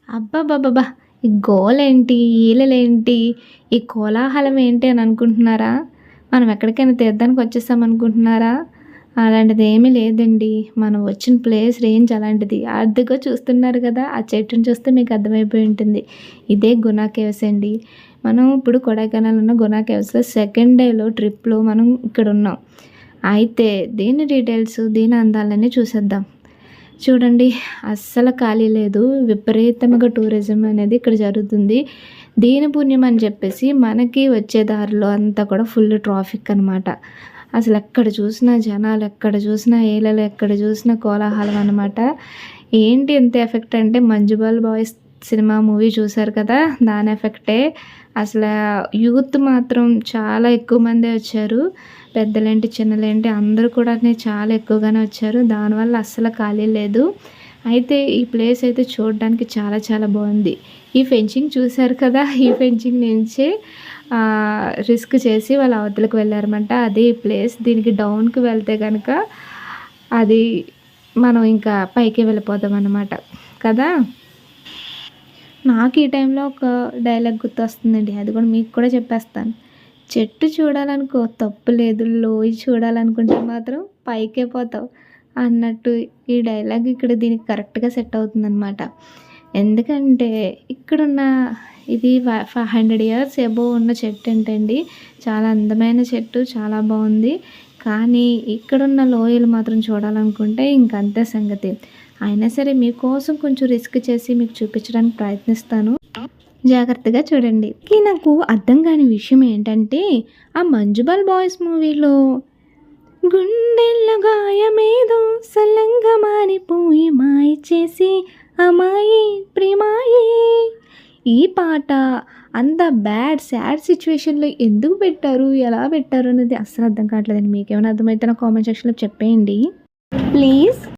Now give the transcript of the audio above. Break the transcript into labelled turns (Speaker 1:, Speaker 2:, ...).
Speaker 1: అబ్బబ్బబ్బబ్బా! ఈ గోలేంటి, ఈలలేంటి, ఈ కోలాహలం ఏంటి అని అనుకుంటున్నారా? మనం ఎక్కడికైనా తీర్థానికి వచ్చేసామనుకుంటున్నారా? అలాంటిదేమీ లేదండి. మనం వచ్చిన ప్లేస్ రేంజ్ అలాంటిది. అదిగో చూస్తున్నారు గదా! ఆ చెట్టుని చూస్తే మీకు అర్థమైపోయి ఉంటుంది. ఇదే గునా కేవ్స్ అండి. మనం ఇప్పుడు కొడైకెనాల్ ఉన్న గునా కేవ్స్‌లో సెకండ్ డేలో ట్రిప్‌లో మనం ఇక్కడున్నాం. అయితే దీని డీటెయిల్స్, దీని అందాలన్నీ చూసేద్దాం. చూడండి, అస్సలు ఖాళీ లేదు. విపరీతంగా టూరిజం అనేది ఇక్కడ జరుగుతుంది. దీని పుణ్యం అని చెప్పేసి మనకి వచ్చే దారిలో అంతా కూడా ఫుల్ ట్రాఫిక్ అనమాట. అసలు ఎక్కడ చూసినా జనాలు, ఎక్కడ చూసినా ఈలలు, ఎక్కడ చూసినా కోలాహలం అనమాట. ఏంటి ఇంత ఎఫెక్ట్ అంటే 'మంజుబాల్ బాయ్స్' సినిమా మూవీ చూసారు కదా! దాని ఎఫెక్టే. అసలా యూత్ మాత్రం చాలా ఎక్కువ మందే వచ్చారు. పెద్దలేంటి, చిన్నలేంటి అందరూ కూడానే చాలా ఎక్కువగానే వచ్చారు. దానివల్ల అస్సలు ఖాళీ లేదు. అయితే ఈ ప్లేస్ అయితే చూడడానికి చాలా చాలా బాగుంది. ఈ ఫెన్సింగ్ చూసారు కదా! ఈ ఫెన్సింగ్ నుంచే రిస్క్ చేసి వాళ్ళు అవతలకి వెళ్ళారన్నమాట. అదే ఈ ప్లేస్. దీనికి డౌన్‌కి వెళ్తే గనక అది మనం ఇంకా పైకే వెళ్ళిపోతామన్నమాట కదా! నాకు ఈ టైంలో ఒక డైలాగ్ గుర్తొస్తుందండి. అది కూడా మీకు కూడా చెప్పేస్తాను. చెట్టు చూడాలనుకో తప్పు లేదు. లోయ చూడాలనుకుంటే మాత్రం పైకే పోతావు అన్నట్టు ఈ డైలాగ్ ఇక్కడ దీనికి కరెక్ట్‌గా సెట్ అవుతుందనమాట. ఎందుకంటే ఇక్కడున్న ఇది 500 ఇయర్స్ అబోవ్ ఉన్న చెట్టు ఏంటండి. చాలా అందమైన చెట్టు. చాలా బాగుంది. కానీ ఇక్కడున్న లోయలు మాత్రం చూడాలనుకుంటే ఇంకంతే సంగతి. అయినా సరే మీకోసం కొంచెం రిస్క్ చేసి మీకు చూపించడానికి ప్రయత్నిస్తాను. జాగ్రత్తగా చూడండి. నాకు అర్థం కాని విషయం ఏంటంటే ఆ 'మంజుబాల్ బాయ్స్' మూవీలో గుండెల్లో గాయమేదో సల్లంగా మారిపోయి మాయ చేసి అమాయి ప్రేమాయి, ఈ పాట అంత సాడ్ సిచ్యువేషన్లో ఎందుకు పెట్టారు, ఎలా పెట్టారు అనేది అస్సలు అర్థం కావట్లేదండి. మీకేమైనా అర్థమైతే నా కామెంట్ సెక్షన్లో చెప్పేయండి ప్లీజ్.